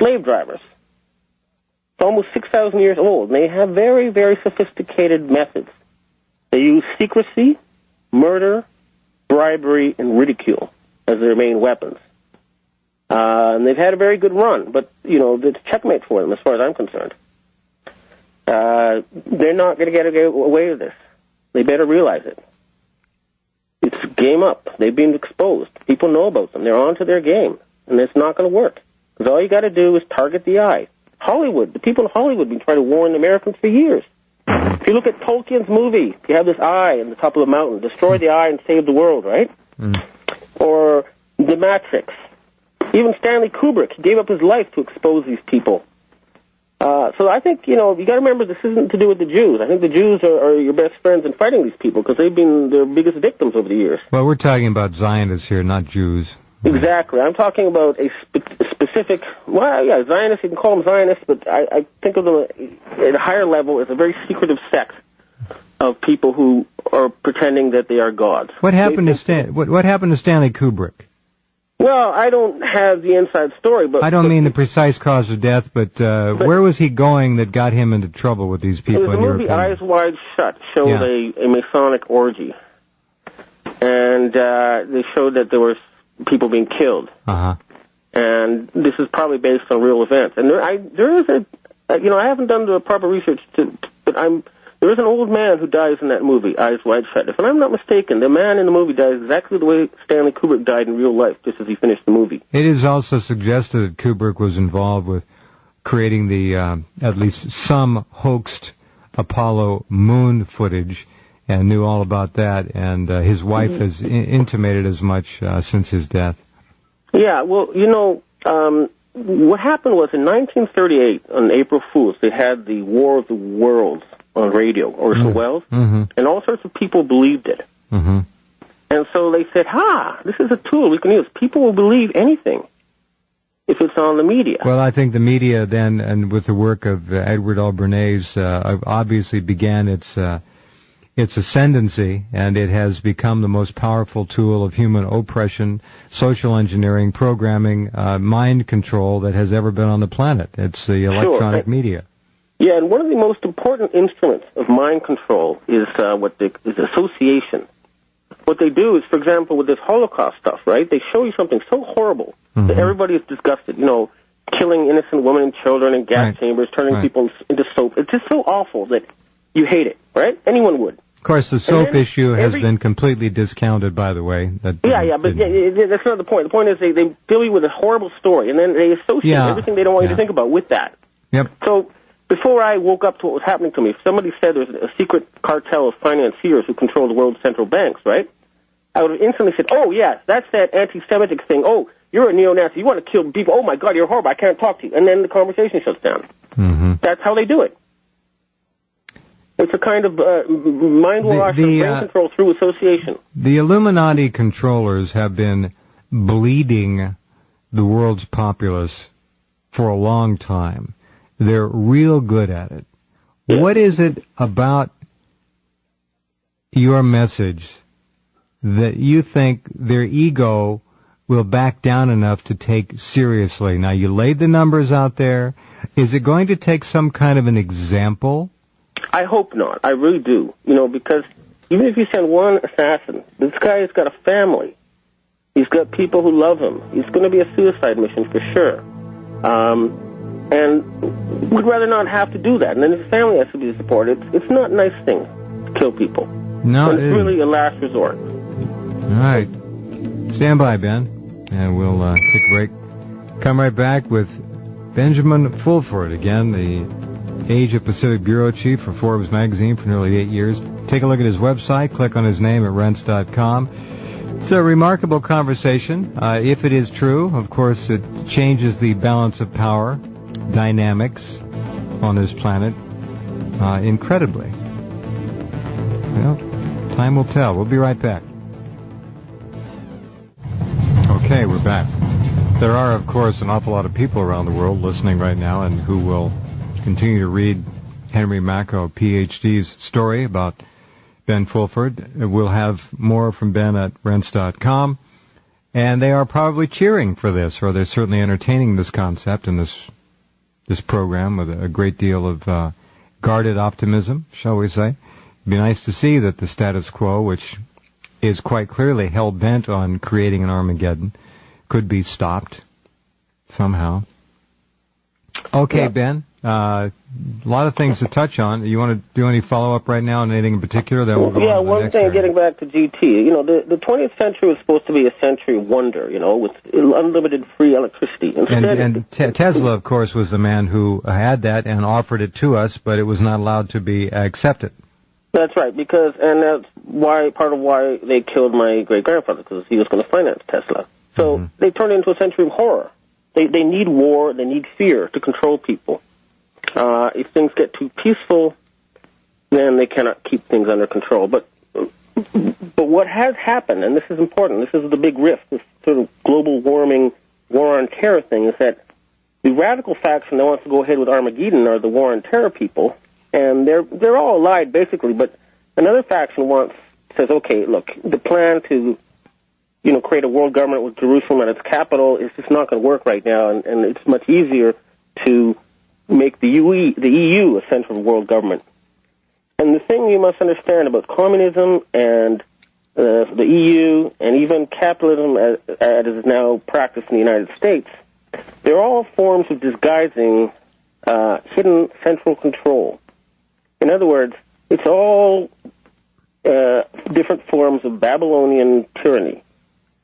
slave drivers. It's almost 6,000 years old, and they have very, very sophisticated methods. They use secrecy, murder, bribery, and ridicule as their main weapons. And they've had a very good run, but, it's checkmate for them as far as I'm concerned. They're not going to get away with this. They better realize it. It's game up. They've been exposed. People know about them. They're on to their game, and it's not going to work. Because all you got to do is target the eye. Hollywood, the people in Hollywood have been trying to warn Americans for years. If you look at Tolkien's movie, you have this eye on the top of the mountain. Destroy the eye and save the world, right? Or The Matrix. Even Stanley Kubrick gave up his life to expose these people. So I think, you got to remember this isn't to do with the Jews. I think the Jews are your best friends in fighting these people because they've been their biggest victims over the years. Well, we're talking about Zionists here, not Jews. Exactly. I'm talking about a specific, Zionists, you can call them Zionists, but I think of them at a higher level as a very secretive sect of people who are pretending that they are gods. What happened to Stanley Kubrick? Well, I don't have the inside story, but... I don't mean the precise cause of death, but where was he going that got him into trouble with these people? The movie Eyes Wide Shut showed a Masonic orgy. And they showed that there were people being killed. Uh-huh. And this is probably based on real events. And there is I haven't done the proper research, but there is an old man who dies in that movie, Eyes Wide Shut. If I'm not mistaken, the man in the movie dies exactly the way Stanley Kubrick died in real life, just as he finished the movie. It is also suggested that Kubrick was involved with creating the, at least some hoaxed Apollo moon footage and knew all about that, and his wife has intimated as much since his death. Yeah, well, what happened was in 1938, on April Fool's, they had the War of the Worlds on radio, Orson Welles, and all sorts of people believed it. And so they said, this is a tool we can use. People will believe anything if it's on the media. Well, I think the media then, and with the work of Edward L. Bernays, obviously began its ascendancy, and it has become the most powerful tool of human oppression, social engineering, programming, mind control that has ever been on the planet. It's the electronic media. Yeah, and one of the most important instruments of mind control is is association. What they do is, for example, with this Holocaust stuff, right? They show you something so horrible that everybody is disgusted. Killing innocent women and children in gas chambers, turning people into soap. It's just so awful that you hate it, right? Anyone would. Of course, the soap issue has been completely discounted, by the way. But that's not the point. The point is they fill you with a horrible story, and then they associate everything they don't want you to think about with that. Yep. So before I woke up to what was happening to me, if somebody said there's a secret cartel of financiers who control the world's central banks, right? I would have instantly said, oh, yes, that's that anti-Semitic thing. Oh, you're a neo-Nazi. You want to kill people. Oh, my God, you're horrible. I can't talk to you. And then the conversation shuts down. That's how they do it. It's a kind of mind wash of brain control through association. The Illuminati controllers have been bleeding the world's populace for a long time. They're real good at it. Yeah. What is it about your message that you think their ego will back down enough to take seriously? Now, you laid the numbers out there. Is it going to take some kind of an example? I hope not. I really do. Because even if you send one assassin, this guy has got a family. He's got people who love him. He's going to be a suicide mission for sure. And we'd rather not have to do that. And then his family has to be supported. It's not a nice thing to kill people. No, and it's really a last resort. All right. Stand by, Ben, and we'll take a break. Come right back with Benjamin Fulford, again, the Asia Pacific Bureau Chief for Forbes magazine for nearly 8 years. Take a look at his website. Click on his name at Rense.com. It's a remarkable conversation. If it is true, of course, it changes the balance of power dynamics on this planet incredibly. Well, time will tell. We'll be right back. Okay, we're back. There are, of course, an awful lot of people around the world listening right now and who will continue to read Henry Macko, PhD's story about Ben Fulford. We'll have more from Ben at Rense.com. And they are probably cheering for this, or they're certainly entertaining this concept and this program with a great deal of guarded optimism, shall we say. It'd be nice to see that the status quo, which is quite clearly hell-bent on creating an Armageddon, could be stopped somehow. Okay, yeah. Ben, a lot of things to touch on. You want to do any follow-up right now on anything in particular? Then we'll go on to the one next thing, area. Getting back to GT, the 20th century was supposed to be a century of wonder, with unlimited free electricity. And Tesla, of course, was the man who had that and offered it to us, but it was not allowed to be accepted. That's right, and that's part of why they killed my great-grandfather, because he was going to finance Tesla. So they turned it into a century of horror. They need war, they need fear to control people. If things get too peaceful, then they cannot keep things under control. But what has happened, and this is important, this is the big rift, this sort of global warming, war on terror thing, is that the radical faction that wants to go ahead with Armageddon are the war on terror people, and they're all allied basically. But another faction says, okay, look, the plan to create a world government with Jerusalem at its capital is just not going to work right now, and it's much easier to make the EU a central world government. And the thing you must understand about communism and the EU and even capitalism as it is now practiced in the United States, they're all forms of disguising hidden central control. In other words, it's all different forms of Babylonian tyranny.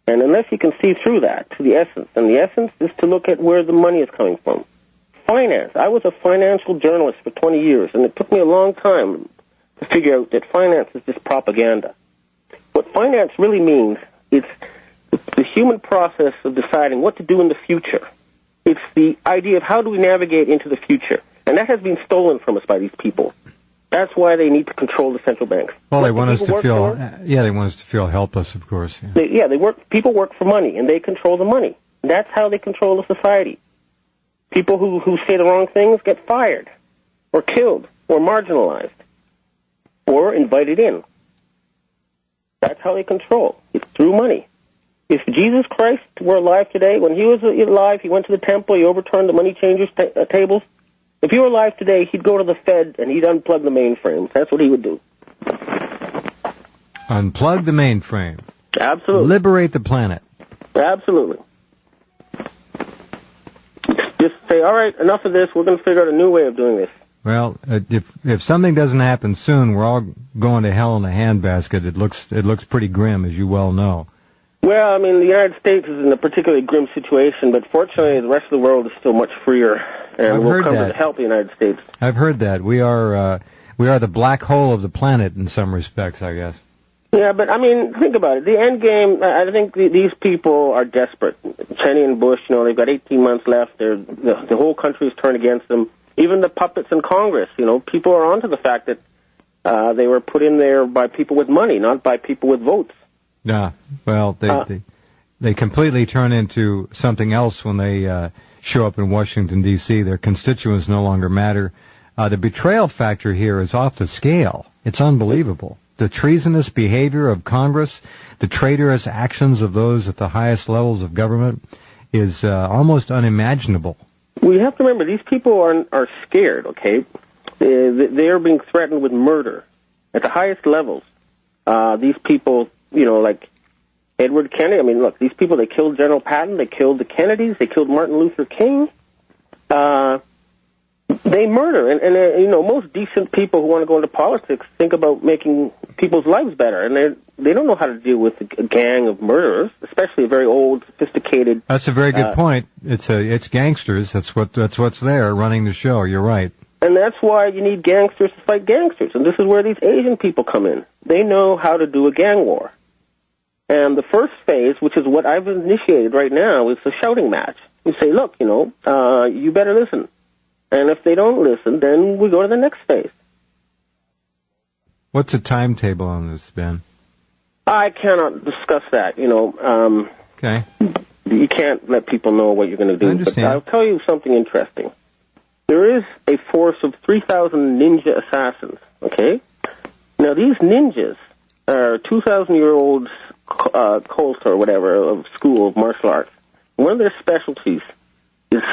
And unless you can see through that to the essence, and the essence is to look at where the money is coming from. Finance. I was a financial journalist for 20 years, and it took me a long time to figure out that finance is just propaganda. What finance really means, it's the human process of deciding what to do in the future. It's the idea of how do we navigate into the future. And that has been stolen from us by these people. That's why they need to control the central banks. Well, they want us to feel, they want us to feel helpless, of course. Yeah, people work for money, and they control the money. That's how they control the society. People who say the wrong things get fired, or killed, or marginalized, or invited in. That's how they control. It's through money. If Jesus Christ were alive today, when he was alive, he went to the temple, he overturned the money changers' tables. If he were alive today, he'd go to the Fed and he'd unplug the mainframe. That's what he would do. Unplug the mainframe. Absolutely. Liberate the planet. Absolutely. Just say, all right, enough of this. We're going to figure out a new way of doing this. Well, if something doesn't happen soon, we're all going to hell in a handbasket. It looks pretty grim, as you well know. Well, I mean, the United States is in a particularly grim situation, but fortunately, the rest of the world is still much freer, and we'll come to help the United States. I've heard that. We are the black hole of the planet in some respects, I guess. Yeah, but I mean, think about it. The end game. I think these people are desperate. Cheney and Bush, they've got 18 months left. The whole country is turned against them. Even the puppets in Congress, people are onto the fact that they were put in there by people with money, not by people with votes. Yeah, well, they completely turn into something else when they show up in Washington, D.C. Their constituents no longer matter. The betrayal factor here is off the scale. It's unbelievable. The treasonous behavior of Congress, the traitorous actions of those at the highest levels of government is almost unimaginable. We have to remember, these people are scared, okay? They are being threatened with murder at the highest levels. These people, like Edward Kennedy, I mean, look, these people, they killed General Patton, they killed the Kennedys, they killed Martin Luther King. They murder, and most decent people who want to go into politics think about making people's lives better, and they don't know how to deal with a gang of murderers, especially a very old, sophisticated. That's a very good point. It's gangsters. That's what's there running the show. You're right. And that's why you need gangsters to fight gangsters, and this is where these Asian people come in. They know how to do a gang war. And the first phase, which is what I've initiated right now, is a shouting match. You say, look, you better listen. And if they don't listen, then we go to the next phase. What's the timetable on this, Ben? I cannot discuss that, Okay. You can't let people know what you're going to do. I understand. But I'll tell you something interesting. There is a force of 3,000 ninja assassins, okay? Now, these ninjas are 2,000-year-olds Colt or whatever, of school of martial arts. One of their specialties is